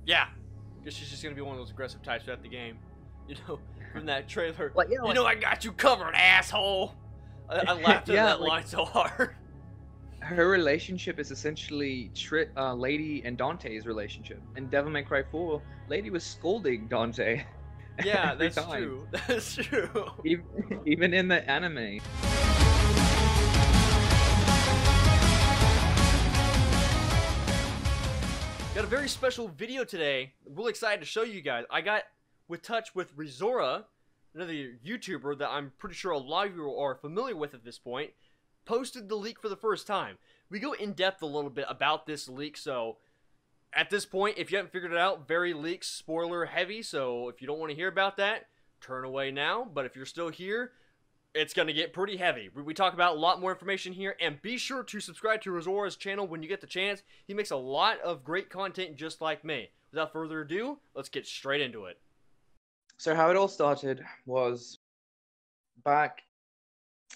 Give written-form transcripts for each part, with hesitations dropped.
Yeah, because she's just gonna be one of those aggressive types throughout the game. You know, from that trailer. Like, yeah, you like, know, I got you covered, asshole. I laughed at yeah, that like line so hard. her relationship is essentially Lady and Dante's relationship. In Devil May Cry 4, Lady was scolding Dante Yeah, every that's time, true. That's true. even in the anime. Got a very special video today. I'm really excited to show you guys. I got with touch with ReZoura, another YouTuber that I'm pretty sure a lot of you are familiar with at this point, posted the leak for the first time. We go in depth a little bit about this leak, so at this point, if you haven't figured it out, very leak spoiler heavy, so if you don't want to hear about that, turn away now. But if you're still here, it's going to get pretty heavy. We talk about a lot more information here, and be sure to subscribe to ReZoura's channel when you get the chance. He makes a lot of great content just like me. Without further ado, let's get straight into it. So how it all started was back,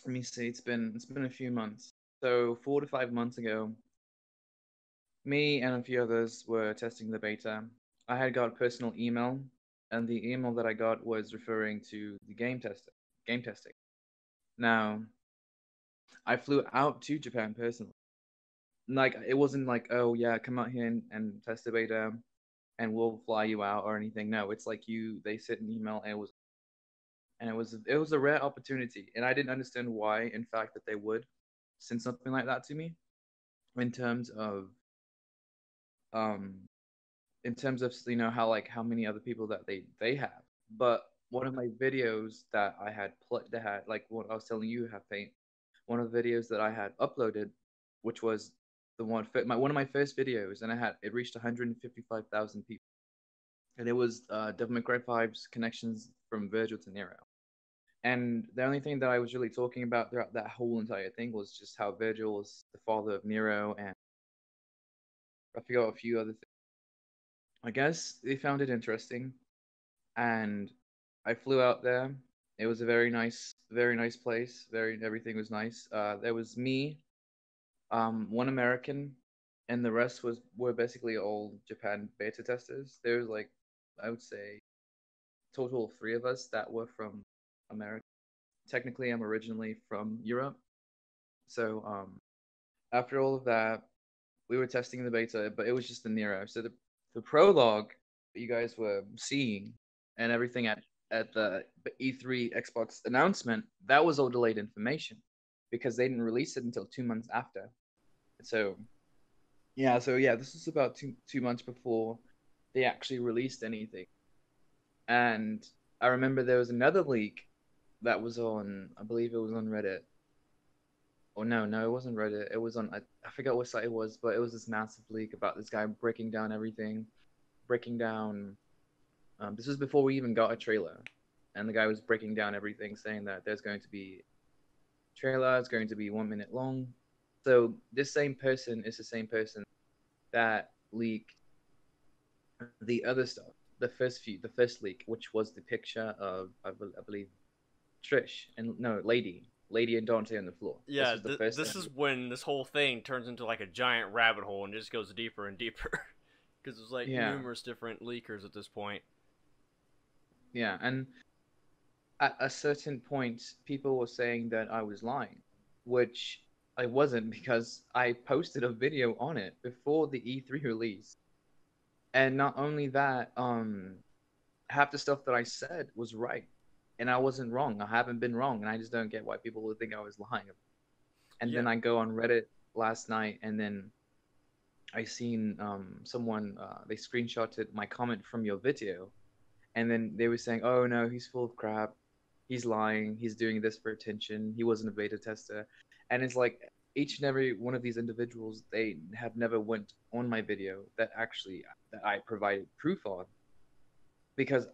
let me see, it's been a few months. So 4 to 5 months ago, me and a few others were testing the beta. I had got a personal email, and the email that I got was referring to the game testing. Now, I flew out to Japan personally. Like, it wasn't like, oh yeah, come out here and test the beta, and we'll fly you out or anything. No, it's like they sent an email, and it was a rare opportunity, and I didn't understand why, in fact, that they would send something like that to me, in terms of um how many other people that they have. But one of my videos that I had like what I was telling you, Halfpint, one of the videos that I had uploaded, which was one of my first videos, and it reached 155,000 people, and it was Devil May Cry 5's connections from Virgil to Nero. And the only thing that I was really talking about throughout that whole entire thing was just how Virgil was the father of Nero, and I forgot a few other things. I guess they found it interesting, and I flew out there. It was a very nice place. Everything was nice. There was me, one American, and the rest were basically all Japan beta testers. There was like, I would say, total of 3 of us that were from America. Technically, I'm originally from Europe, so after all of that, we were testing the beta, but it was just the Nero. So the prologue that you guys were seeing and everything at the E3 Xbox announcement, that was all delayed information because they didn't release it until 2 months after. So yeah, this is about two months before they actually released anything. And I remember there was another leak that was on, I believe it was on Reddit. Oh no, it wasn't Reddit. It was on, I forgot what site it was, but it was this massive leak about this guy breaking down everything, breaking down. This was before we even got a trailer, and the guy was breaking down everything, saying that there's going to be a trailer. It's going to be 1 minute long. So this same person is the same person that leaked the other stuff, the first leak, which was the picture of I believe Trish and no Lady and Dante on the floor. Yeah, this is when this whole thing turns into like a giant rabbit hole and just goes deeper and deeper. Because there's like numerous different leakers at this point. Yeah, and at a certain point, people were saying that I was lying, which I wasn't, because I posted a video on it before the E3 release. And not only that, half the stuff that I said was right, and I wasn't wrong. I haven't been wrong, and I just don't get why people would think I was lying. And then I go on Reddit last night, and then I seen someone, they screenshotted my comment from your video, and then they were saying, "Oh no, he's full of crap. He's lying. He's doing this for attention. He wasn't a beta tester." And it's like, each and every one of these individuals, they have never went on my video that I provided proof on. Because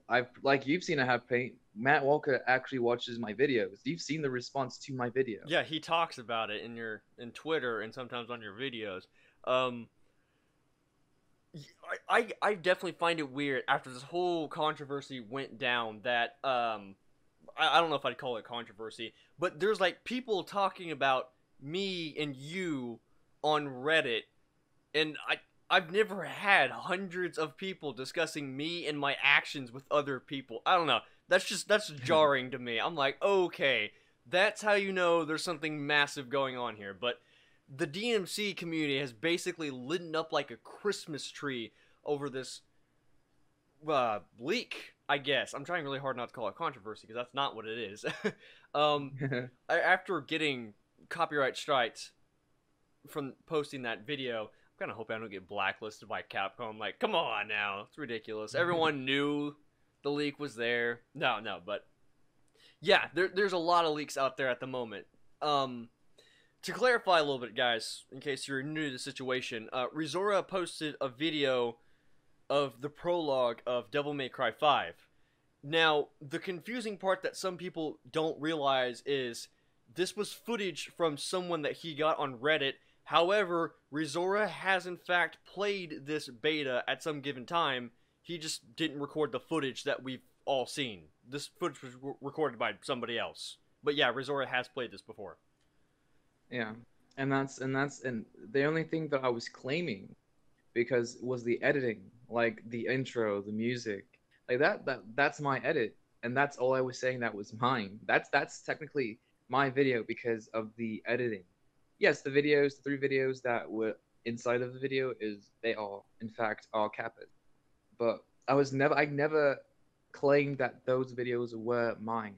like you've seen, I have paint. Matt Walker actually watches my videos. You've seen the response to my video. Yeah, he talks about it in Twitter and sometimes on your videos. I definitely find it weird after this whole controversy went down that I don't know if I'd call it controversy, but there's like people talking about me and you on Reddit, and I've never had hundreds of people discussing me and my actions with other people. I don't know. That's jarring to me. I'm like, okay, that's how you know there's something massive going on here. But the DMC community has basically lit up like a Christmas tree over this leak. I guess I'm trying really hard not to call it controversy because that's not what it is. um, After getting copyright strikes from posting that video, I'm kind of hoping I don't get blacklisted by Capcom. Like, come on now, it's ridiculous. Everyone knew the leak was there. No, but yeah, there's a lot of leaks out there at the moment. To clarify a little bit, guys, in case you're new to the situation, ReZoura posted a video of the prologue of Devil May Cry 5. Now, the confusing part that some people don't realize is this was footage from someone that he got on Reddit. However, ReZoura has in fact played this beta at some given time. He just didn't record the footage that we've all seen. This footage was recorded by somebody else. But yeah, ReZoura has played this before. Yeah, and the only thing that I was claiming because was the editing, like the intro, the music, like that's my edit, and that's all I was saying that was mine. That's technically my video because of the editing. Yes, the videos, the 3 videos that were inside of the video they are in fact all kappas, but I never claimed that those videos were mine.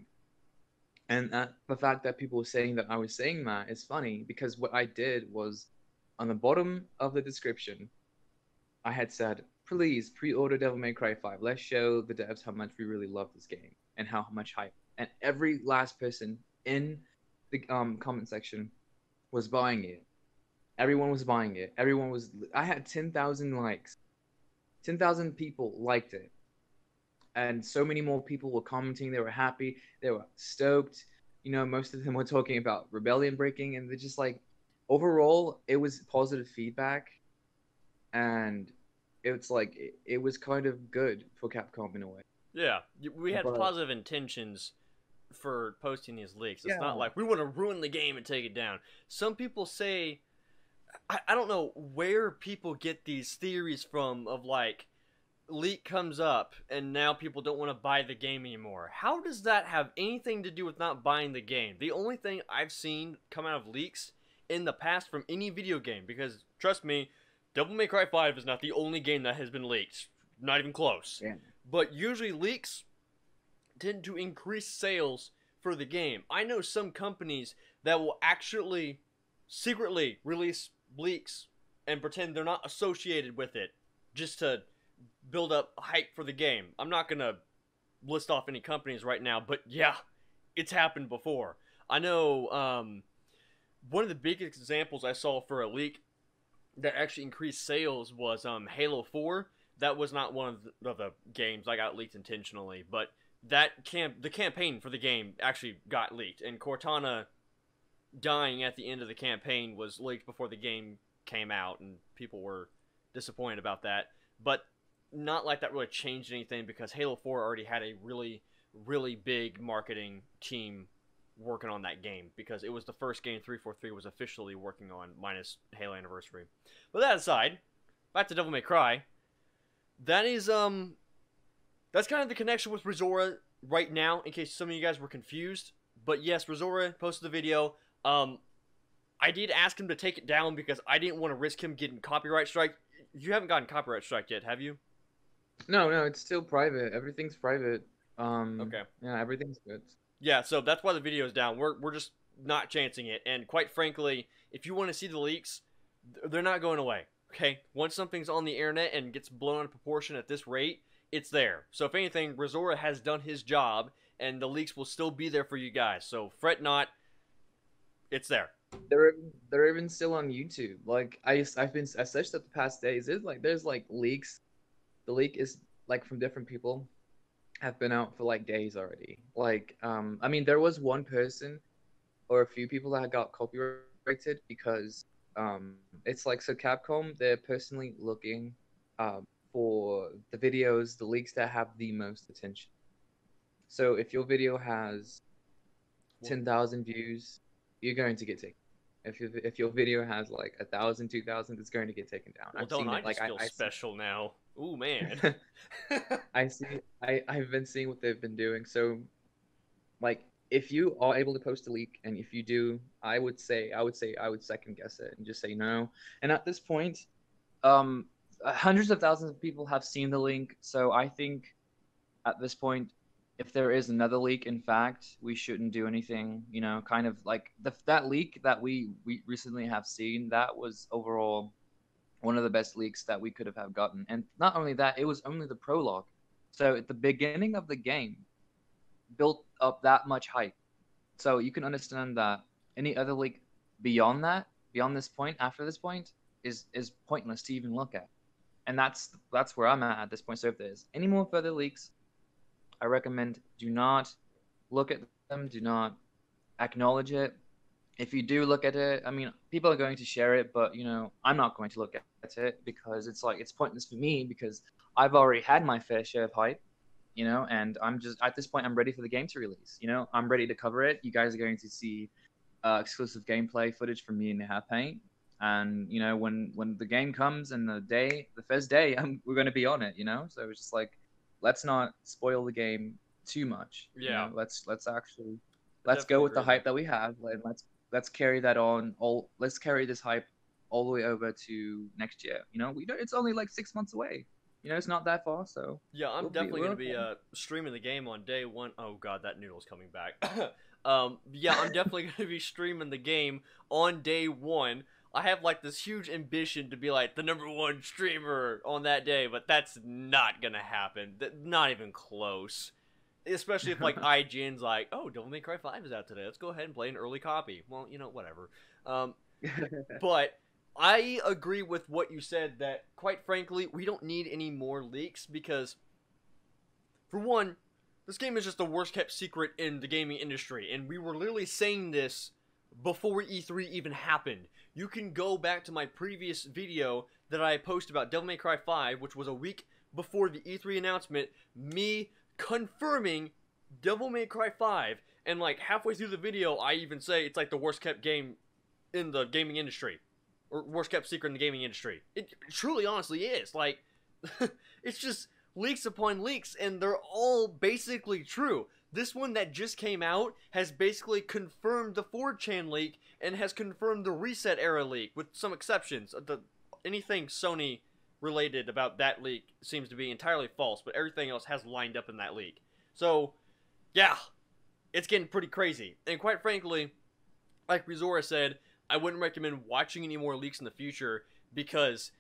And the fact that people were saying that I was saying that is funny because what I did was on the bottom of the description, I had said, please pre-order Devil May Cry 5. Let's show the devs how much we really love this game and how much hype. And every last person in the comment section was buying it. Everyone was buying it. I had 10,000 likes. 10,000 people liked it. And so many more people were commenting. They were happy. They were stoked. You know, most of them were talking about rebellion breaking, and they're just like, overall, it was positive feedback, and it's like it was kind of good for Capcom in a way. Yeah, we had But positive intentions for posting these leaks. It's yeah, not like we want to ruin the game and take it down. Some people say, I don't know where people get these theories from of like, leak comes up and now people don't want to buy the game anymore. How does that have anything to do with not buying the game? The only thing I've seen come out of leaks in the past from any video game, because trust me, Devil May Cry 5 is not the only game that has been leaked. Not even close. yeah, But usually leaks tend to increase sales for the game. I know some companies that will actually secretly release leaks and pretend they're not associated with it just to build up hype for the game. I'm not going to list off any companies right now, but yeah, it's happened before. I know one of the biggest examples I saw for a leak that actually increased sales was Halo 4. That was not one of the games I got leaked intentionally, but the campaign for the game actually got leaked, and Cortana dying at the end of the campaign was leaked before the game came out, and people were disappointed about that. But not like that really changed anything because Halo 4 already had a really, really big marketing team working on that game because it was the first game 343 was officially working on, minus Halo Anniversary. But that aside, back to Devil May Cry. That is that's kind of the connection with ReZoura right now, in case some of you guys were confused. But yes, ReZoura posted the video. I did ask him to take it down because I didn't want to risk him getting copyright strike. You haven't gotten copyright strike yet, have you? no, it's still private. Everything's private. Okay. Yeah, everything's good. Yeah, so that's why the video is down. We're just not chancing it. And quite frankly, if you want to see the leaks, they're not going away. Okay? Once something's on the internet and gets blown out of proportion at this rate, it's there. So if anything, ReZoura has done his job, and the leaks will still be there for you guys. So fret not. It's there. They're even still on YouTube. Like I searched up the past days. There's like leaks. The leak is like from different people have been out for like days already. Like I mean there was one person or a few people that got copyrighted because it's like so Capcom they're personally looking for the videos, the leaks that have the most attention. So if your video has 10,000 views, you're going to get taken. if your video has like 1,000, 2,000, it's going to get taken down. Well, I've don't seen I it. Like just feel I see. special now? Ooh, man. I've been seeing what they've been doing. So like if you are able to post a leak, and if you do, I would second guess it and just say no. And at this point, um hundreds of thousands of people have seen the link, so I think at this point, if there is another leak, in fact, we shouldn't do anything. You know, kind of like that leak that we recently have seen, that was overall one of the best leaks that we could have gotten. And not only that, it was only the prologue. So at the beginning of the game, built up that much hype. So you can understand that any other leak beyond that, beyond this point, after this point, is pointless to even look at. And that's where I'm at this point. So if there's any more further leaks, I recommend do not look at them, do not acknowledge it. If you do look at it, I mean, people are going to share it, but you know, I'm not going to look at it because it's like it's pointless for me because I've already had my fair share of hype, you know, and I'm just at this point I'm ready for the game to release. You know, I'm ready to cover it. You guys are going to see exclusive gameplay footage from me and Halfpint, and you know, when the game comes and the first day, we're going to be on it. You know, so it's just like let's not spoil the game too much. You Yeah, know, let's actually I let's go definitely with agree the with that. hype that we have, and let's carry that on all let's carry this hype all the way over to next year. You know, we don't, it's only like 6 months away. You know, it's not that far, so Yeah, I'm definitely we're gonna be okay. streaming the game on day one. Oh god, that noodle's coming back. Yeah, I'm definitely gonna be streaming the game on day one. I have like this huge ambition to be like the #1 streamer on that day, but that's not gonna happen. Not even close. Especially if like IGN's like, oh, Devil May Cry 5 is out today. Let's go ahead and play an early copy. Well, you know, whatever. Um, but I agree with what you said that, quite frankly, we don't need any more leaks because, for one, this game is just the worst kept secret in the gaming industry, and we were literally saying this before E3 even happened. You can go back to my previous video that I posted about Devil May Cry 5, which was a week before the E3 announcement, me confirming Devil May Cry 5, and like halfway through the video, I even say it's like the worst kept game in the gaming industry, or worst kept secret in the gaming industry. It truly, honestly is. Like, it's just leaks upon leaks, and they're all basically true. This one that just came out has basically confirmed the 4chan leak and has confirmed the Reset Era leak, with some exceptions. Anything Sony related about that leak seems to be entirely false, but everything else has lined up in that leak. So, yeah, it's getting pretty crazy. And quite frankly, like ReZoura said, I wouldn't recommend watching any more leaks in the future because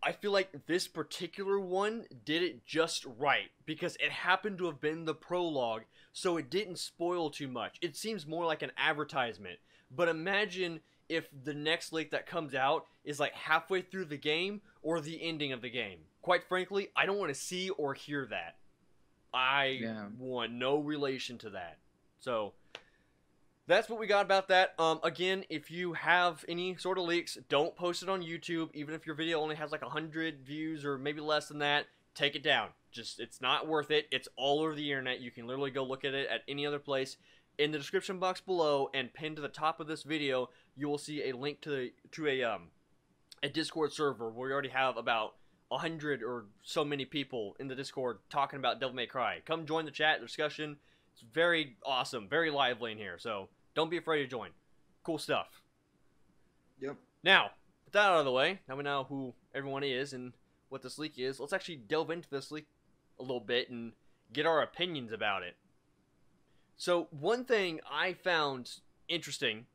I feel like this particular one did it just right because it happened to have been the prologue, so it didn't spoil too much. It seems more like an advertisement. But imagine if the next leak that comes out is like halfway through the game or the ending of the game. Quite frankly, I don't want to see or hear that. I Yeah. want no relation to that. So that's what we got about that. Again, if you have any sort of leaks, don't post it on YouTube. Even if your video only has like 100 views or maybe less than that, take it down. Just, it's not worth it. It's all over the internet. You can literally go look at it at any other place. In the description box below and pinned to the top of this video, you will see a link to a Discord server where we already have about 100 or so many people in the Discord talking about Devil May Cry. Come join the chat discussion. It's very awesome, very lively in here. So don't be afraid to join. Cool stuff. Yep. Now, with that out of the way, now we know who everyone is and what this leak is. Let's actually delve into this leak a little bit and get our opinions about it. So, one thing I found interesting,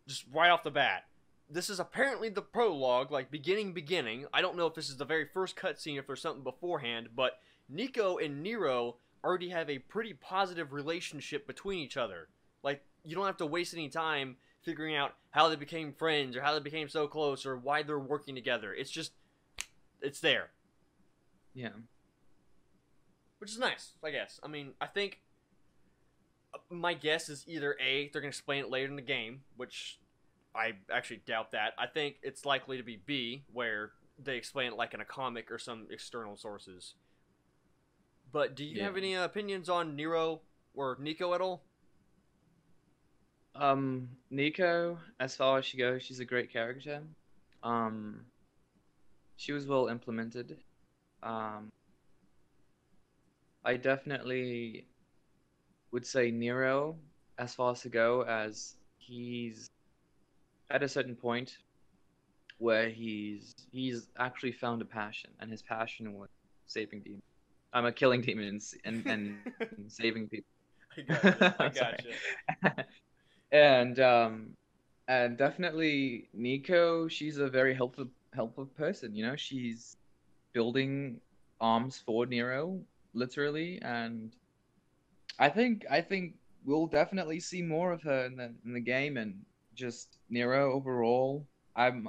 just right off the bat, this is apparently the prologue, like beginning. I don't know if this is the very first cutscene, if there's something beforehand, but Nico and Nero already have a pretty positive relationship between each other. Like, you don't have to waste any time figuring out how they became friends or how they became so close or why they're working together. It's just, it's there. Yeah. Which is nice, I guess. I mean, I think my guess is either A, they're going to explain it later in the game, which I actually doubt that. I think it's likely to be B, where they explain it like in a comic or some external sources. But do you Yeah. have any opinions on Nero or Nico at all? Nico, as far as she goes, she's a great character. Um, she was well implemented. Um, I definitely would say Nero as far as to go as he's at a certain point where he's actually found a passion, and his passion was saving demons. I'm killing demons and saving people. I gotcha. I I'm sorry. gotcha. and and definitely Nico, she's a very helpful person. You know, she's building arms for Nero, literally, and I think we'll definitely see more of her in the game and just Nero overall. I'm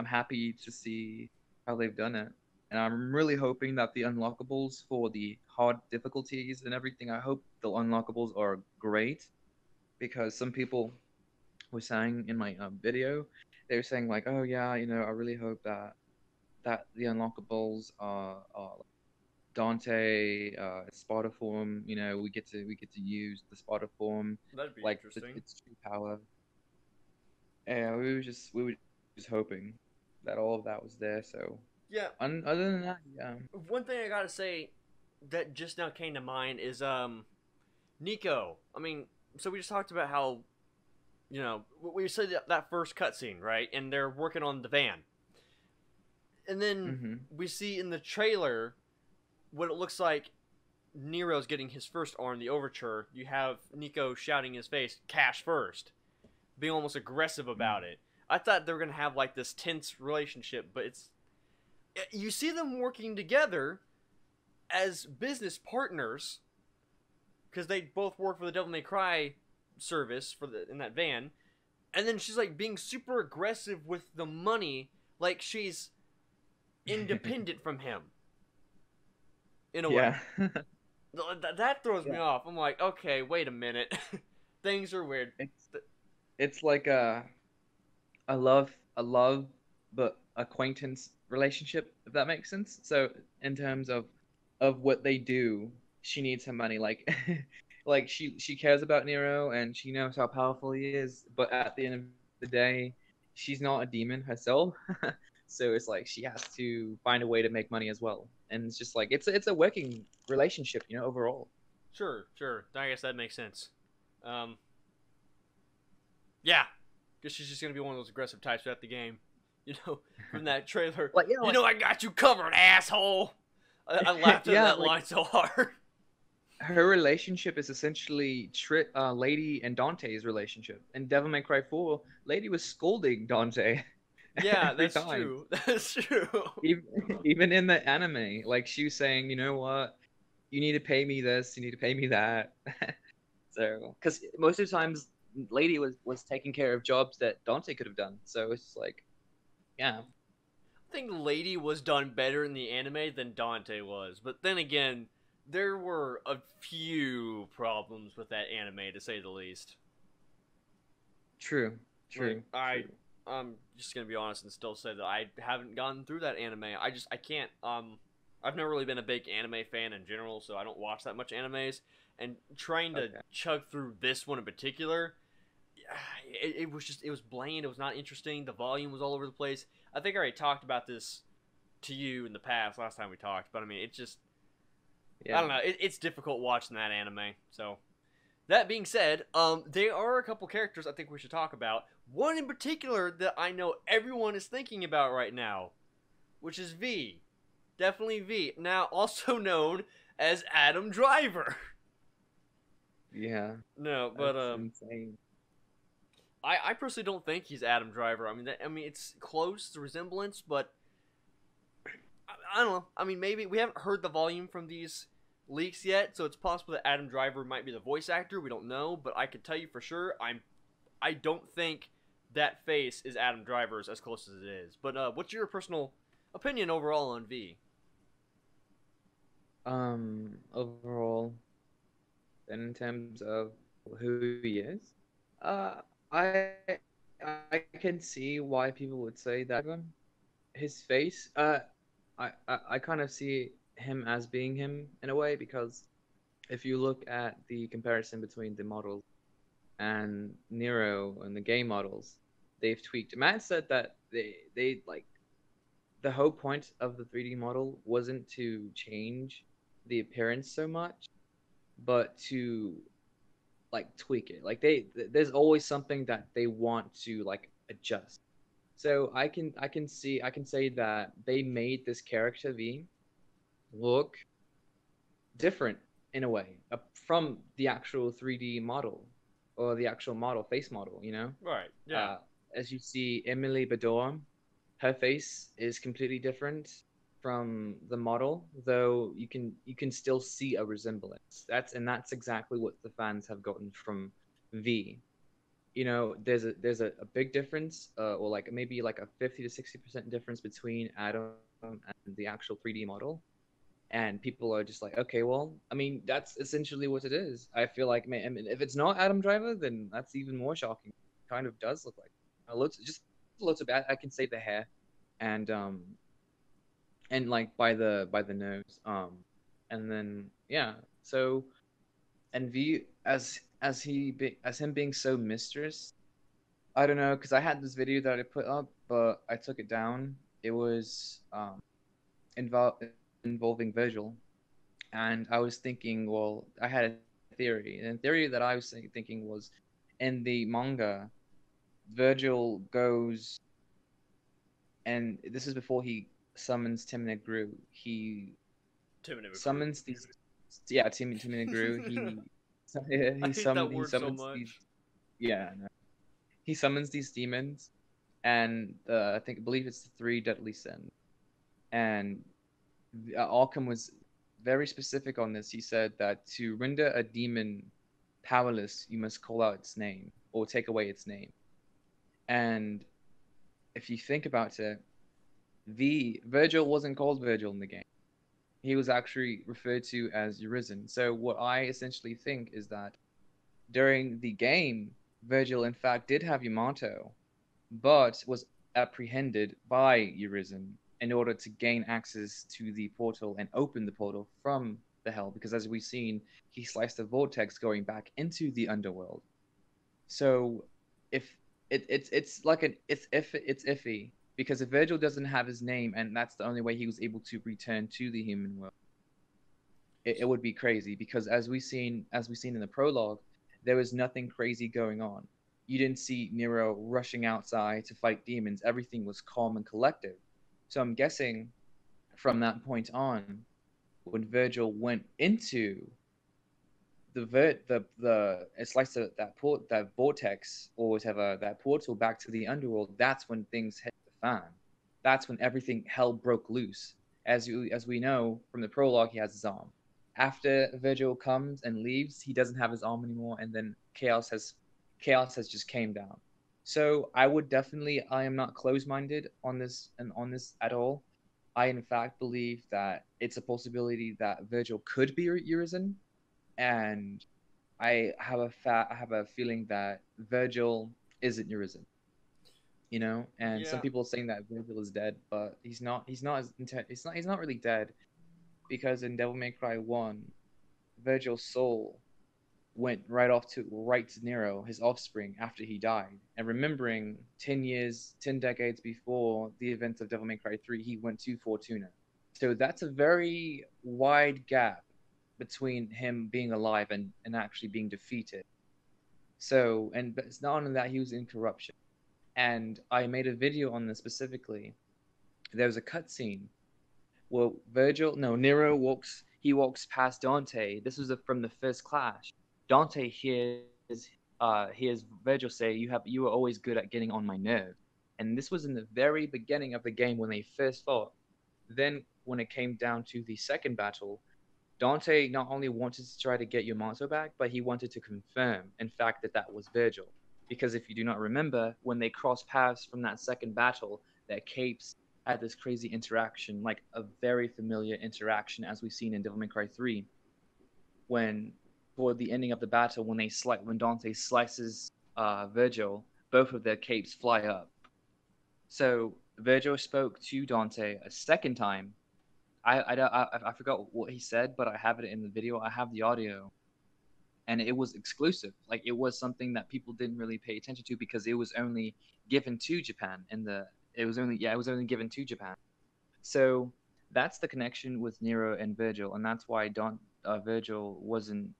happy to see how they've done it. And I'm really hoping that the unlockables for the hard difficulties and everything, I hope the unlockables are great because some people were saying in my video, they were saying like, oh yeah, I really hope that the unlockables are Dante, Sparta form. We get to use the Sparta form, That'd be like interesting. its true power. And we were just hoping that all of that was there. So, Yeah. other than that, yeah. One thing I gotta say that just now came to mind is Nico. I mean, so we just talked about how we said that first cutscene, right? And they're working on the van, and then Hmm. we see in the trailer what it looks like. Nero's getting his first arm, the overture. You have Nico shouting in his face, "Cash first," being almost aggressive about it. I thought they were gonna have like this tense relationship, but you see them working together as business partners because they both work for the Devil May Cry service in that van, and then she's like being super aggressive with the money, like she's independent from him in a way. Yeah. That throws me Yeah. off. I'm like, okay, wait a minute, things are weird. It's like a love but acquaintance relationship, if that makes sense. So in terms of what they do, she needs her money. Like like she cares about Nero and she knows how powerful he is, but at the end of the day, she's not a demon herself. So it's like she has to find a way to make money as well. And it's just like it's a working relationship, overall. Sure, sure. I guess that makes sense. Um, yeah, guess she's just gonna be one of those aggressive types throughout the game. From that trailer. Like I got you covered, asshole. I laughed at yeah, that like line so hard. her relationship is essentially Lady and Dante's relationship. In Devil May Cry 4, Lady was scolding Dante Yeah, every that's time. true. That's true. Even, even in the anime, like she was saying, you know what? You need to pay me this, you need to pay me that. So, because most of the times, Lady was taking care of jobs that Dante could have done. So it's like, yeah, I think Lady was done better in the anime than Dante was, but then again, there were a few problems with that anime to say the least. true, Like true, I, true. I'm just gonna be honest and still say that I haven't gotten through that anime. I can't. I've never really been a big anime fan in general, so I don't watch that much animes. And trying to Okay, chug through this one in particular, it was bland. It was not interesting. The volume was all over the place. I think I already talked about this to you in the past last time we talked, but I mean, I yeah. don't know. It's difficult watching that anime. So that being said, there are a couple characters I think we should talk about. One in particular that I know everyone is thinking about right now, which is V. Definitely V. Now also known as Adam Driver. Yeah, No, but that's insane. I personally don't think he's Adam Driver. I mean it's close the resemblance, but I don't know. I mean maybe we haven't heard the volume from these leaks yet, so it's possible that Adam Driver might be the voice actor. We don't know, but I can tell you for sure I don't think that face is Adam Driver's as close as it is. But what's your personal opinion overall on V? Overall, and in terms of who he is, uh, I I can see why people would say that. His face, I kind of see him as being him in a way because if you look at the comparison between the models, and Nero and the game models, they've tweaked. Matt said that they like the whole point of the 3D model wasn't to change the appearance so much, but to like tweak it. Like there's always something that they want to like adjust. So I can say that they made this character V look different in a way from the actual 3D model or the actual model face model. Right. Yeah. Uh, as you see, Emily Bador, her face is completely different from the model, though you can still see a resemblance. That's exactly what the fans have gotten from V. There's a big difference, or like maybe like a 50 to 60% difference between Adam and the actual 3D model, and people are just like, okay, well, I mean, that's essentially what it is. I feel like, man, I mean, if it's not Adam Driver, then that's even more shocking. It kind of does look like just lots of bad. I can say the hair, and like by the nose, and then yeah. So and V as him being so mistress. I don't know, because I had this video that I put up, but I took it down. It was involving Virgil, and I was thinking, well, I had a theory, and the theory that I was thinking was, in the manga, Virgil goes, and this is before he summons Timon Gru. He Tim never grew. summons these, yeah, Timon Gru. I hate that He word so summons these, much. yeah, no. He summons these demons, and I believe it's the three deadly sins. And Arkham was very specific on this. He said that to render a demon powerless, you must call out its name or take away its name. And if you think about it, the Virgil wasn't called Virgil in the game. He was actually referred to as Urizen. So what I essentially think is that during the game, Virgil in fact did have Yamato, but was apprehended by Urizen in order to gain access to the portal and open the portal from the hell. Because as we've seen, he sliced the vortex going back into the underworld. So if it's like it's iffy because if Virgil doesn't have his name and that's the only way he was able to return to the human world, it would be crazy because as we seen in the prologue, there was nothing crazy going on. You didn't see Nero rushing outside to fight demons. Everything was calm and collective. So I'm guessing from that point on, when Virgil went into the it's like that vortex or whatever, that portal back to the underworld, that's when things hit the fan. That's when everything hell broke loose. As we know from the prologue, he has his arm. After Virgil comes and leaves, he doesn't have his arm anymore, and then chaos has just came down. So I am not closed-minded on this and on this at all. I in fact believe that it's a possibility that Virgil could be Urizen, and I have a feeling that Virgil isn't Urizen, and some Yeah. people are saying that Virgil is dead, but he's not really dead because in Devil May Cry 1, Virgil's soul went right to Nero, his offspring, after he died. And remembering 10 decades before the events of Devil May Cry 3, he went to Fortuna. So that's a very wide gap between him being alive and actually being defeated. So, but it's not only that, he was in corruption. And I made a video on this specifically. There was a cutscene where Nero walks past Dante. This was from the first clash. Dante hears Virgil say, You were always good at getting on my nerve." And this was in the very beginning of the game when they first fought. Then when it came down to the second battle, Dante not only wanted to try to get Yamato back, but he wanted to confirm, in fact, that that was Virgil. Because if you do not remember, when they crossed paths from that second battle, their capes had this crazy interaction, like a very familiar interaction as we've seen in Devil May Cry 3, when toward the ending of the battle, when Dante slices Virgil, both of their capes fly up. So Virgil spoke to Dante a second time. I forgot what he said, but I have it in the video. I have the audio, and it was exclusive. Like it was something that people didn't really pay attention to because it was only given to Japan it was only given to Japan. So that's the connection with Nero and Virgil, and that's why Virgil wasn't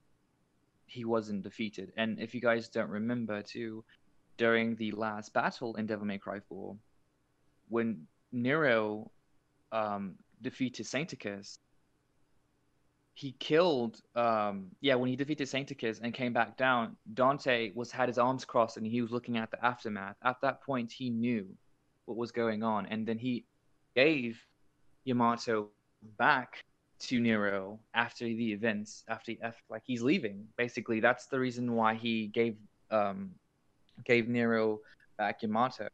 defeated. And if you guys don't remember too, during the last battle in Devil May Cry 4, when Nero defeated Sancticus, he killed when he defeated Sancticus and came back down, Dante had his arms crossed and he was looking at the aftermath. At that point he knew what was going on, and then he gave Yamato back to Nero after the events, after like he's leaving. Basically, that's the reason why he gave Nero back Yamato.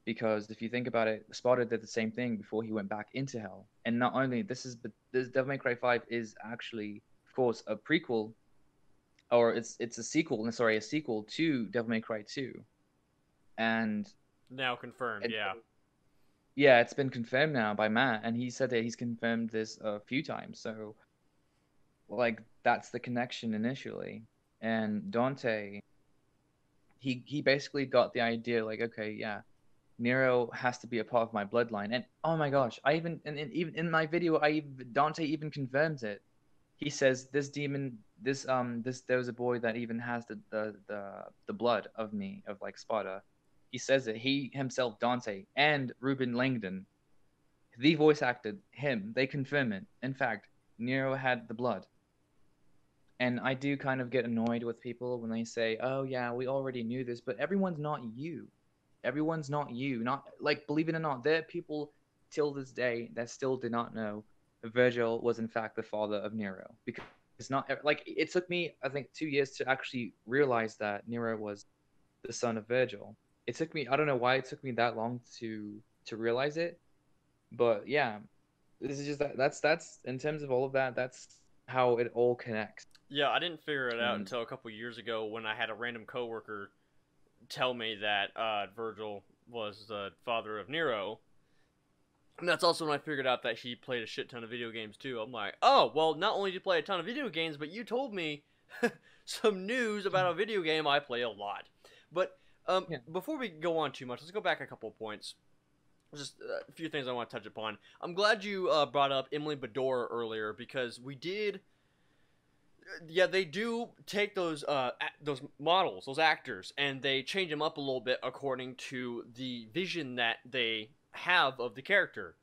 Because if you think about it, Sparta did the same thing before he went back into hell. And not only this Devil May Cry 5 is actually, of course, a prequel, or it's a sequel. Sorry, a sequel to Devil May Cry 2. And now confirmed, yeah. Yeah, it's been confirmed now by Matt, and he said that he's confirmed this a few times. So, like, that's the connection initially. And Dante, he basically got the idea, like, okay, yeah, Nero has to be a part of my bloodline. And oh my gosh, even in my video, Dante even confirms it. He says there was a boy that even has the blood of me, of like Sparta. He says it. He himself, Dante, and Ruben Langdon, the voice acted him. They confirm it. In fact, Nero had the blood. And I do kind of get annoyed with people when they say, "Oh yeah, we already knew this," but everyone's not you. Everyone's not you. Not like, believe it or not, there are people till this day that still did not know Virgil was in fact the father of Nero. Because it's not like, it took me, I think, 2 years to actually realize that Nero was the son of Virgil. It took me, I don't know why it took me that long to realize it, but yeah, this is just that's in terms of all of that, that's how it all connects. Yeah, I didn't figure it out until a couple years ago when I had a random coworker tell me that Virgil was the father of Nero. And that's also when I figured out that he played a shit ton of video games too. I'm like, oh, well, not only did you play a ton of video games, but you told me some news about a video game I play a lot. But before we go on too much, let's go back a couple of points. Just a few things I want to touch upon. I'm glad you brought up Emily Bador earlier, because we did... Yeah, they do take those models, those actors, and they change them up a little bit according to the vision that they have of the character.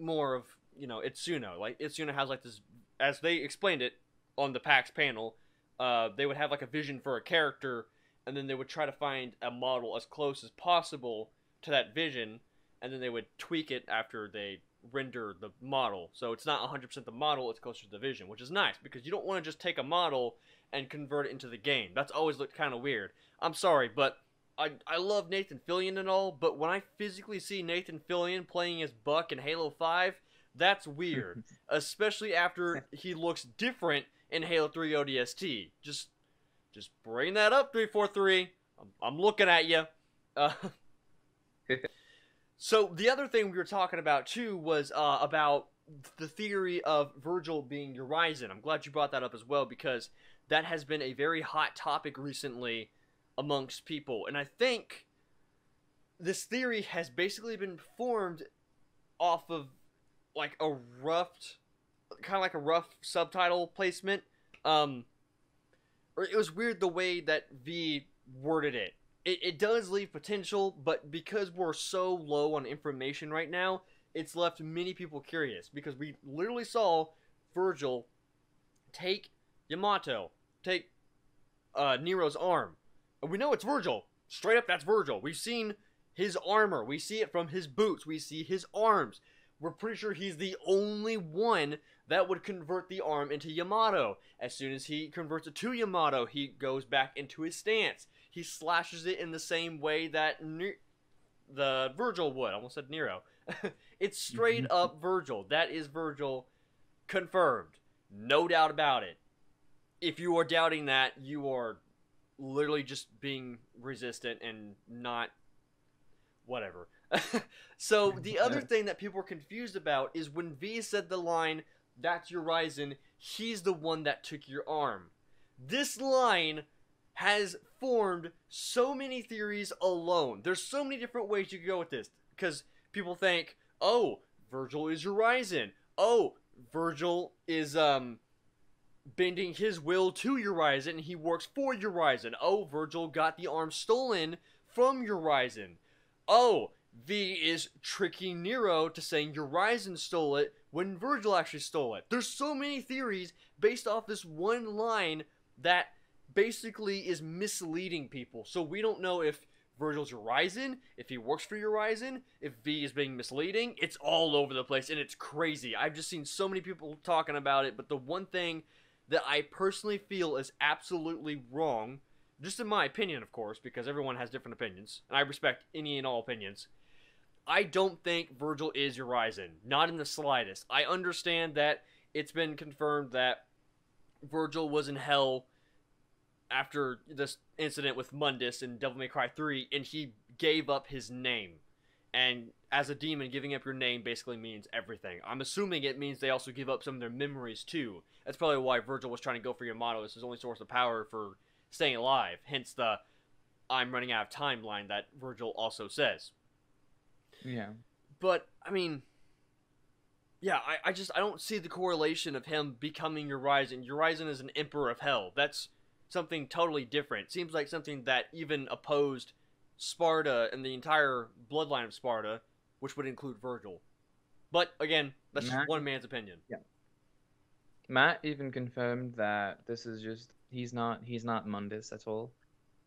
More of, Itsuno. Like, Itsuno has, like, this... As they explained it on the PAX panel, they would have, like, a vision for a character, and then they would try to find a model as close as possible to that vision, and then they would tweak it after they render the model. So it's not 100% the model, it's closer to the vision, which is nice, because you don't want to just take a model and convert it into the game. That's always looked kind of weird. I'm sorry, but I love Nathan Fillion and all, but when I physically see Nathan Fillion playing as Buck in Halo 5, that's weird. Especially after he looks different in Halo 3 ODST. Just bring that up, 343. I'm looking at you. So the other thing we were talking about too was about the theory of Virgil being Urizen. I'm glad you brought that up as well, because that has been a very hot topic recently amongst people. And I think this theory has basically been formed off of like a rough subtitle placement. Or it was weird the way that V worded it. It does leave potential, but because we're so low on information right now, it's left many people curious. Because we literally saw Virgil take Yamato, take Nero's arm. And we know it's Virgil. Straight up, that's Virgil. We've seen his armor. We see it from his boots. We see his arms. We're pretty sure he's the only one that would convert the arm into Yamato. As soon as he converts it to Yamato, he goes back into his stance. He slashes it in the same way that the Virgil would. I almost said Nero. It's straight up Virgil. That is Virgil, confirmed. No doubt about it. If you are doubting that, you are literally just being resistant and not whatever. So the other thing that people were confused about is when V said the line, "That's Urizen, he's the one that took your arm." This line has formed so many theories alone. There's so many different ways you could go with this. Because people think, oh, Virgil is Urizen. Oh, Virgil is bending his will to Urizen and he works for Urizen. Oh, Virgil got the arm stolen from Urizen. Oh, V is tricking Nero to saying Urizen stole it when Virgil actually stole it. There's so many theories based off this one line that basically is misleading people. So we don't know if Virgil's Urizen, if he works for Urizen, if V is being misleading. It's all over the place and it's crazy. I've just seen so many people talking about it, but the one thing that I personally feel is absolutely wrong, just in my opinion, of course, because everyone has different opinions, and I respect any and all opinions. I don't think Virgil is Urizen. Not in the slightest. I understand that it's been confirmed that Virgil was in hell after this incident with Mundus in Devil May Cry 3, and he gave up his name. And as a demon, giving up your name basically means everything. I'm assuming it means they also give up some of their memories too. That's probably why Virgil was trying to go for Yamato as his only source of power for staying alive. Hence the I'm running out of time line that Virgil also says. Yeah. But, I mean, yeah, I don't see the correlation of him becoming Urizen. Urizen is an Emperor of Hell. That's something totally different. Seems like something that even opposed Sparta and the entire bloodline of Sparta, which would include Virgil. But again, that's just one man's opinion. Yeah. Matt even confirmed that this is just he's not Mundus at all,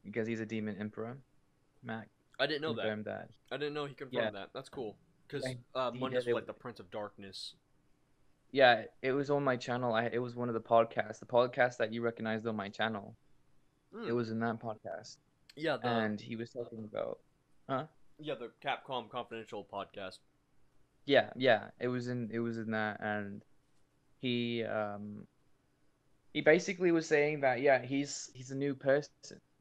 because he's a demon emperor. Matt I didn't know confirmed that. I didn't know he confirmed that. That's cool. Because Mundus was like the Prince of Darkness. Yeah, it was on my channel. It was one of the podcast that you recognized on my channel. It was in that podcast. Yeah, and he was talking about, yeah, the Capcom Confidential podcast. Yeah, it was in that, and he basically was saying that he's a new person,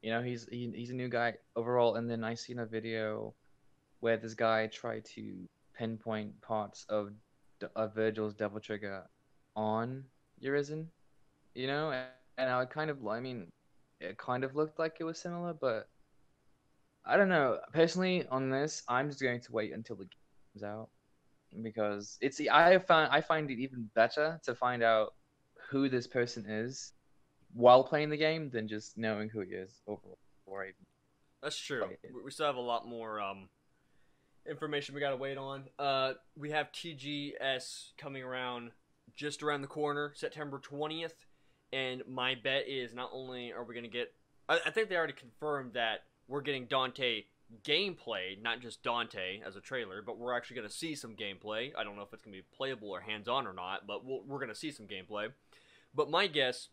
he's a new guy overall. And then I seen a video where this guy tried to pinpoint parts of Virgil's Devil Trigger on Urizen, and I mean, it kind of looked like it was similar, but I don't know. Personally, on this, I'm just going to wait until the game comes out, because I find it even better to find out who this person is while playing the game than just knowing who he is overall. That's true. We still have a lot more information we gotta wait on. We have TGS coming around just around the corner, September 20th, and my bet is not only are we gonna get, I think they already confirmed that we're getting Dante gameplay, not just Dante as a trailer, but we're actually going to see some gameplay. I don't know if it's going to be playable or hands-on or not, but we're going to see some gameplay. But my guess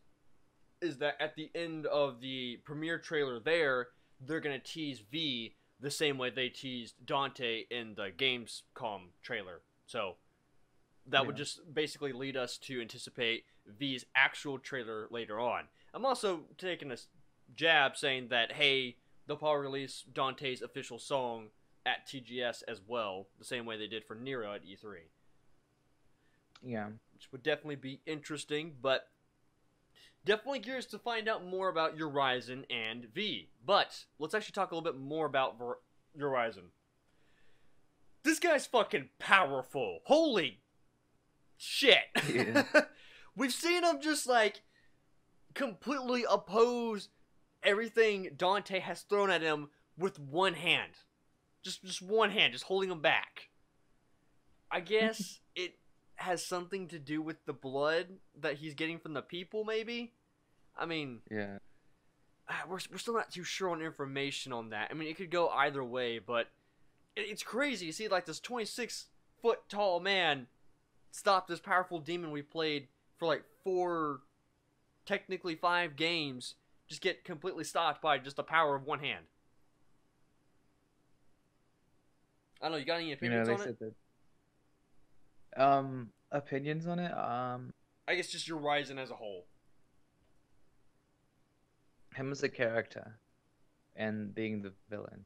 is that at the end of the premiere trailer there, they're going to tease V the same way they teased Dante in the Gamescom trailer. So that would just basically lead us to anticipate V's actual trailer later on. I'm also taking a jab saying that, hey, they'll probably release Dante's official song at TGS as well, the same way they did for Nero at E3. Yeah. Which would definitely be interesting, but definitely curious to find out more about Urizen and V. But let's actually talk a little bit more about Urizen. This guy's fucking powerful. Holy shit. Yeah. We've seen him just like completely oppose everything Dante has thrown at him with one hand. Just one hand, just holding him back. I guess it has something to do with the blood that he's getting from the people, maybe? I mean... Yeah. We're still not too sure on information on that. I mean, it could go either way, but it's crazy. You see, like, this 26-foot tall man stop this powerful demon we played for, like, 4, technically 5 games, just get completely stopped by just the power of one hand. I don't know, you got any opinions on it? Opinions on it? I guess just your Urizen as a whole. Him as a character and being the villain.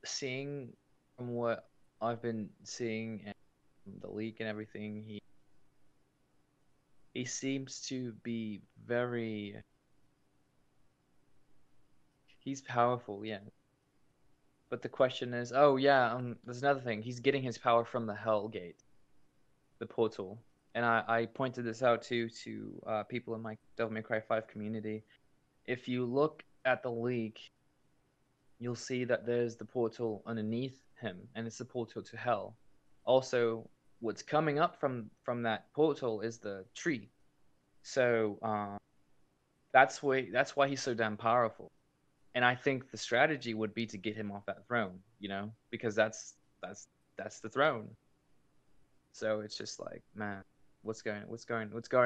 Seeing from what I've been seeing and the leak and everything, He seems to be very. He's powerful, yeah. But the question is, oh yeah, there's another thing. He's getting his power from the Hell Gate, the portal. And I pointed this out to people in my Devil May Cry 5 community. If you look at the leak, you'll see that there's the portal underneath him, and it's the portal to hell. Also, what's coming up from that portal is the tree. So that's why he's so damn powerful. And I think the strategy would be to get him off that throne, because that's the throne. So it's just like, man, what's going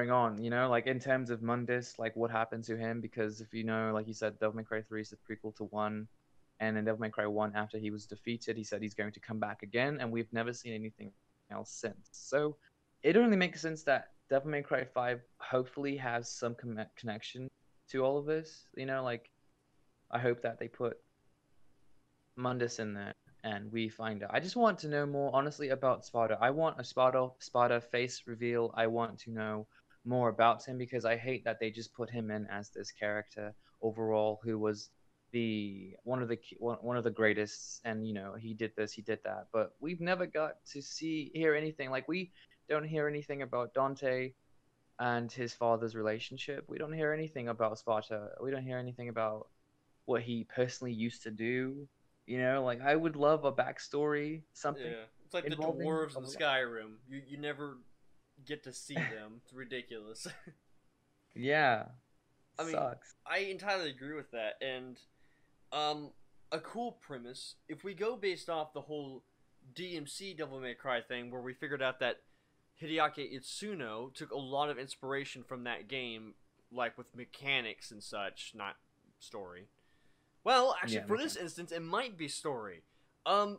on? Like in terms of Mundus, like what happened to him? Because if you know, like you said, Devil May Cry 3 is the prequel to 1, and in Devil May Cry 1, after he was defeated, he said he's going to come back again, and we've never seen anything else since. So it only makes sense that Devil May Cry 5 hopefully has some connection to all of this. Like I hope that they put Mundus in there and we find out. I just want to know more, honestly, about Sparta. I want a Sparta face reveal. I want to know more about him because I hate that they just put him in as this character overall who was one of the greatest, and he did this, he did that, but we've never got to hear anything. Like we don't hear anything about Dante and his father's relationship. We don't hear anything about Sparta. We don't hear anything about what he personally used to do. Like I would love a backstory, something Yeah, it's like the involving. dwarves in Skyrim. You never get to see them. It's ridiculous. Yeah, I mean, sucks. I entirely agree with that, and a cool premise. If we go based off the whole DMC Devil May Cry thing, where we figured out that Hideaki Itsuno took a lot of inspiration from that game, like with mechanics and such, not story. Well, actually, Yeah, for this instance, it might be story. If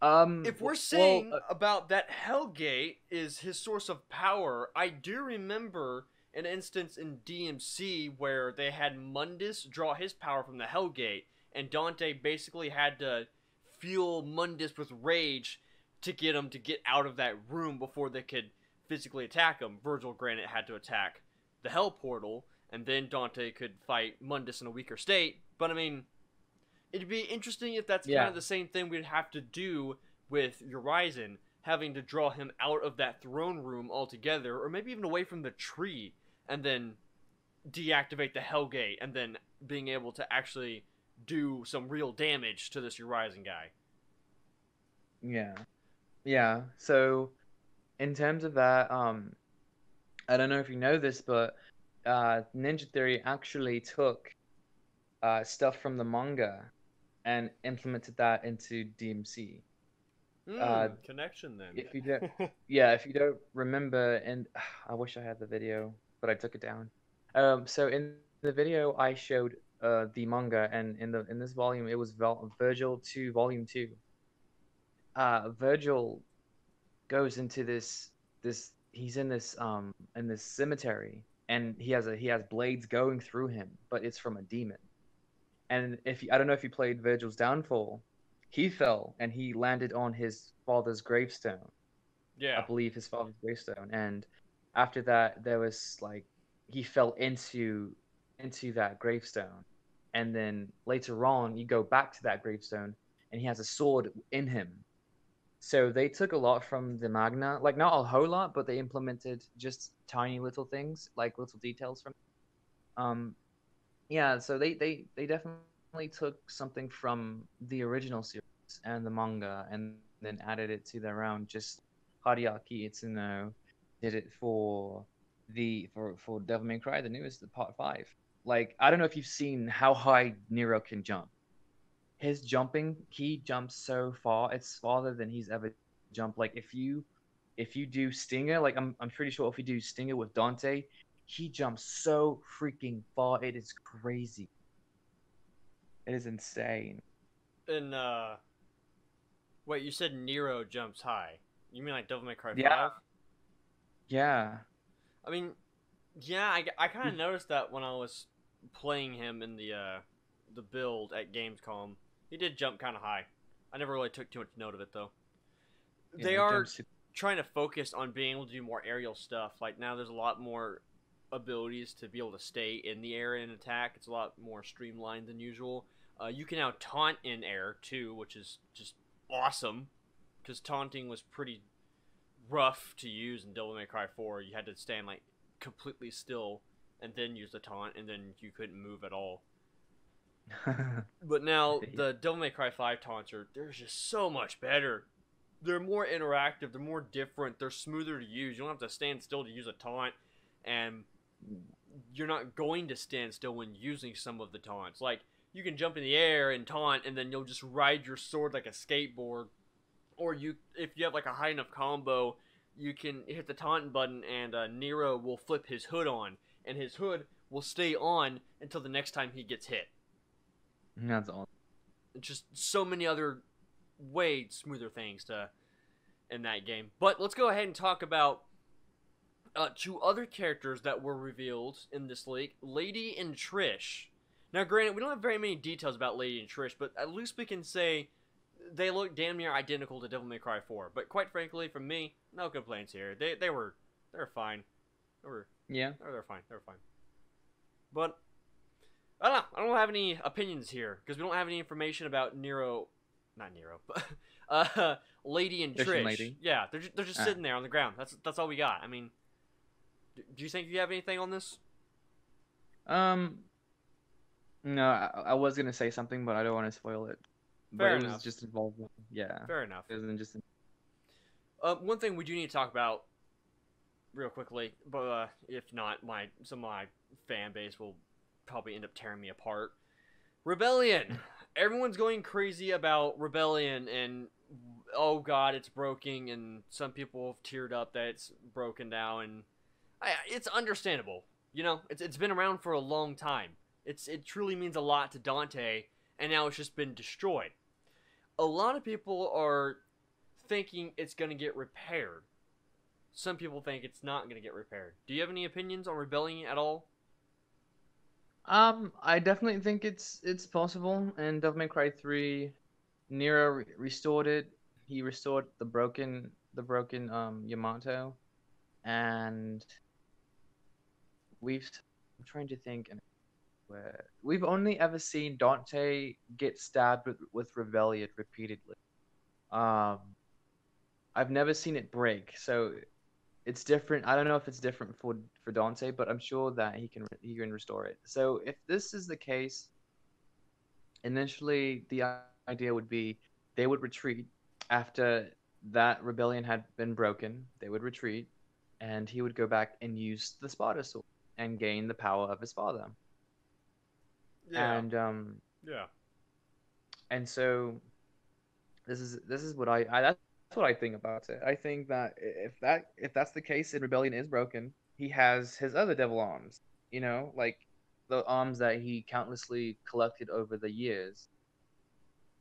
we're well, saying about that Hellgate is his source of power, I do remember an instance in DMC where they had Mundus draw his power from the Hellgate, and Dante basically had to fuel Mundus with rage to get him to get out of that room before they could physically attack him. Virgil, granted, had to attack the Hell Portal, and then Dante could fight Mundus in a weaker state. But I mean, it'd be interesting if that's kind yeah, of the same thing we'd have to do with Urizen, having to draw him out of that throne room altogether, or maybe even away from the tree, and then deactivate the Hellgate, and then being able to actually do some real damage to this Urizen guy. yeah, yeah. So in terms of that, I don't know if you know this, but Ninja Theory actually took stuff from the manga and implemented that into DMC. Connection then. If you don't, yeah, if you don't remember, and I wish I had the video, but I took it down. So in the video, I showed the manga, and in this volume, it was Virgil 2, Volume 2. Virgil goes into this he's in this cemetery, and he has blades going through him, but it's from a demon. And I don't know if you played Virgil's Downfall, he fell and he landed on his father's gravestone. I Yeah. believe his father's gravestone. And after that, there was like he fell into that gravestone. And then later on, you go back to that gravestone, and he has a sword in him. So they took a lot from the Magna, like not a whole lot, but they implemented just tiny little things, like little details from. Um, yeah, so they definitely took something from the original series and the manga, and then added it to their own. Just Hideaki Itsuno did it for Devil May Cry, the newest, the Part 5. Like I don't know if you've seen how high Nero can jump. His jumping, he jumps so far. It's farther than he's ever jumped. Like if you do Stinger, like I'm pretty sure if you do Stinger with Dante, he jumps so freaking far. It is crazy. It is insane. And wait, you said Nero jumps high. You mean like Devil May Cry Yeah, 5? yeah. I mean, yeah, I kind of noticed that when I was playing him in the build at Gamescom. He did jump kind of high. I never really took too much note of it though. Yeah, They he are jumps super. trying to focus on being able to do more aerial stuff. Like now, there's a lot more abilities to be able to stay in the air and attack. It's a lot more streamlined than usual. You can now taunt in air too, which is just awesome, because taunting was pretty rough to use in Devil May Cry 4. You had to stand like completely still and then use the taunt, and then you couldn't move at all. But now the Devil May Cry 5 taunts they're just so much better. They're more interactive, they're more different, they're smoother to use. You don't have to stand still to use a taunt, and you're not going to stand still when using some of the taunts. Like, you can jump in the air and taunt, and then you'll just ride your sword like a skateboard. Or if you have like a high enough combo, you can hit the taunt button, and Nero will flip his hood on, and his hood will stay on until the next time he gets hit. That's awesome. Just so many other way smoother things in that game. But let's go ahead and talk about two other characters that were revealed in this leak, Lady and Trish. Now, granted, we don't have very many details about Lady and Trish, but at least we can say they look damn near identical to Devil May Cry 4. But quite frankly, from me, no complaints here. They were fine. They're fine. But I don't know. I don't have any opinions here because we don't have any information about not Nero, but Lady and Trish. Lady. Yeah, they're just sitting there on the ground. That's all we got. I mean, do you think you have anything on this? No, I was gonna say something, but I don't want to spoil it. Fair But enough. it was just involved. Yeah. Fair enough. It wasn't just. One thing we do need to talk about real quickly, but if not, some of my fan base will probably end up tearing me apart. Rebellion. Everyone's going crazy about Rebellion, and oh god, it's broken, and some people have teared up that it's broken now, and it's understandable. You know, it's been around for a long time. It truly means a lot to Dante, and now it's just been destroyed. A lot of people are thinking it's going to get repaired. Some people think it's not going to get repaired. Do you have any opinions on Rebellion at all? I definitely think it's possible. In Devil May Cry 3, Nero restored it. He restored the broken Yamato, and I'm trying to think where we've only ever seen Dante get stabbed with Rebellion repeatedly. I've never seen it break, so it's different. I don't know if it's different for Dante, but I'm sure that he can restore it. So if this is the case, initially the idea would be they would retreat after that Rebellion had been broken. They would retreat, and he would go back and use the Sparta sword and gain the power of his father. Yeah. And Yeah. and so this is what that's what I think about it. I think that if that's the case and Rebellion is broken, he has his other devil arms, you know, like the arms that he countlessly collected over the years.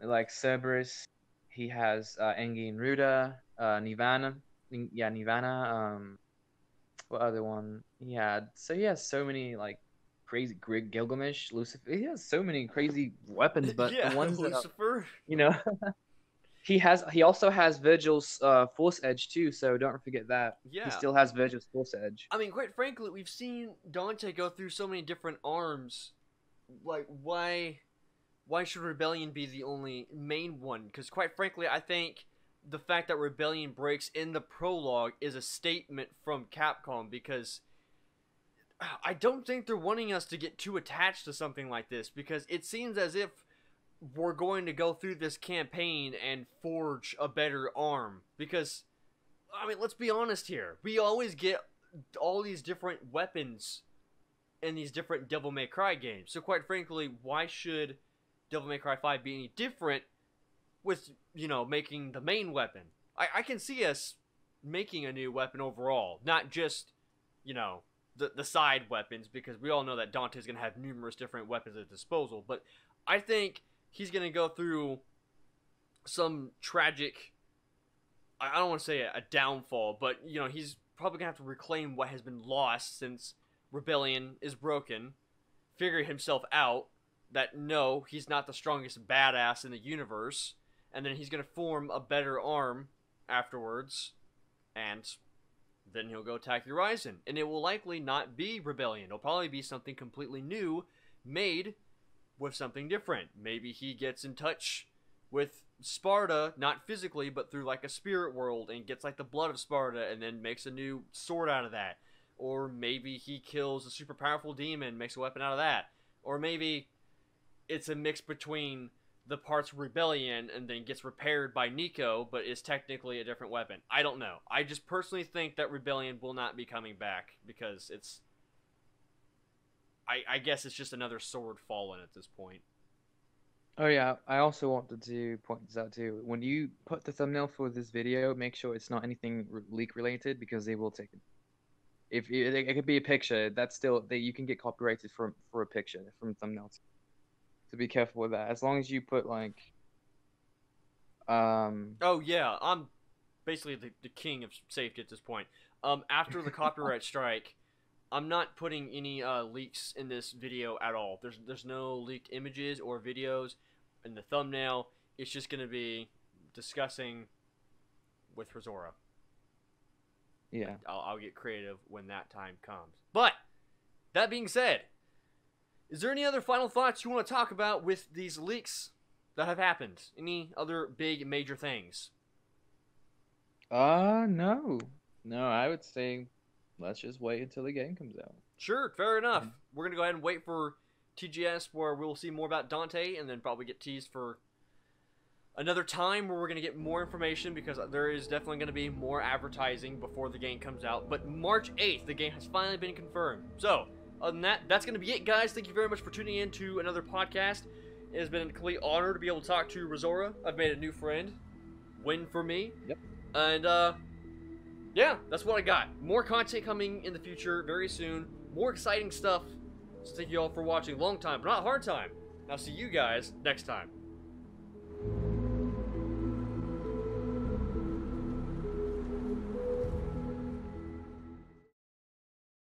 Like Cerberus, he has Engi and Ruda, Nirvana, what other one he had? So he has so many like crazy Gilgamesh, Lucifer. He has so many crazy weapons, but yeah, the ones Lucifer. that you know, he also has Virgil's Force Edge too. So don't forget that. Yeah. He still has Virgil's Force Edge. I mean, quite frankly, we've seen Dante go through so many different arms. Like, why should Rebellion be the only main one? Because quite frankly, I think the fact that Rebellion breaks in the prologue is a statement from Capcom, because I don't think they're wanting us to get too attached to something like this, because it seems as if we're going to go through this campaign and forge a better arm. Because, I mean, let's be honest here. We always get all these different weapons in these different Devil May Cry games. So quite frankly, why should Devil May Cry 5 be any different with, you know, making the main weapon? I can see us making a new weapon overall, not just, you know, the side weapons, because we all know that Dante's going to have numerous different weapons at his disposal. But I think he's going to go through some tragic, I don't want to say a downfall, but, you know, he's probably going to have to reclaim what has been lost since Rebellion is broken, figure himself out, that no, he's not the strongest badass in the universe, and then he's going to form a better arm afterwards, And then he'll go attack the Horizon. And it will likely not be Rebellion. It'll probably be something completely new, made with something different. Maybe he gets in touch with Sparta, not physically, but through like a spirit world, and gets like the blood of Sparta, and then makes a new sword out of that. Or maybe he kills a super powerful demon, makes a weapon out of that. Or maybe it's a mix between the parts of Rebellion and then gets repaired by Nico, but is technically a different weapon. I don't know. I just personally think that Rebellion will not be coming back because it's... I guess it's just another sword fallen at this point. Oh yeah, I also wanted to point this out too. When you put the thumbnail for this video, make sure it's not anything leak related because they will take it. If it could be a picture, that's still you can get copyrighted for a picture from thumbnails. So be careful with that. As long as you put like, Oh yeah, I'm basically the king of safety at this point. After the copyright strike, I'm not putting any leaks in this video at all. There's no leaked images or videos in the thumbnail. It's just gonna be discussing with ReZoura. yeah. I'll get creative when that time comes. But that being said, is there any other final thoughts you want to talk about with these leaks that have happened? Any other big major things? No. No, I would say let's just wait until the game comes out. Sure, fair enough. We're going to go ahead and wait for TGS where we'll see more about Dante and then probably get teased for another time where we're going to get more information because there is definitely going to be more advertising before the game comes out. But March 8th, the game has finally been confirmed. So, other than that, that's going to be it, guys. Thank you very much for tuning in to another podcast. It has been a complete honor to be able to talk to ReZoura. I've made a new friend. Win for me. Yep. And, yeah, that's what I got. More content coming in the future very soon. More exciting stuff. So thank you all for watching. Long time, but not hard time. I'll see you guys next time.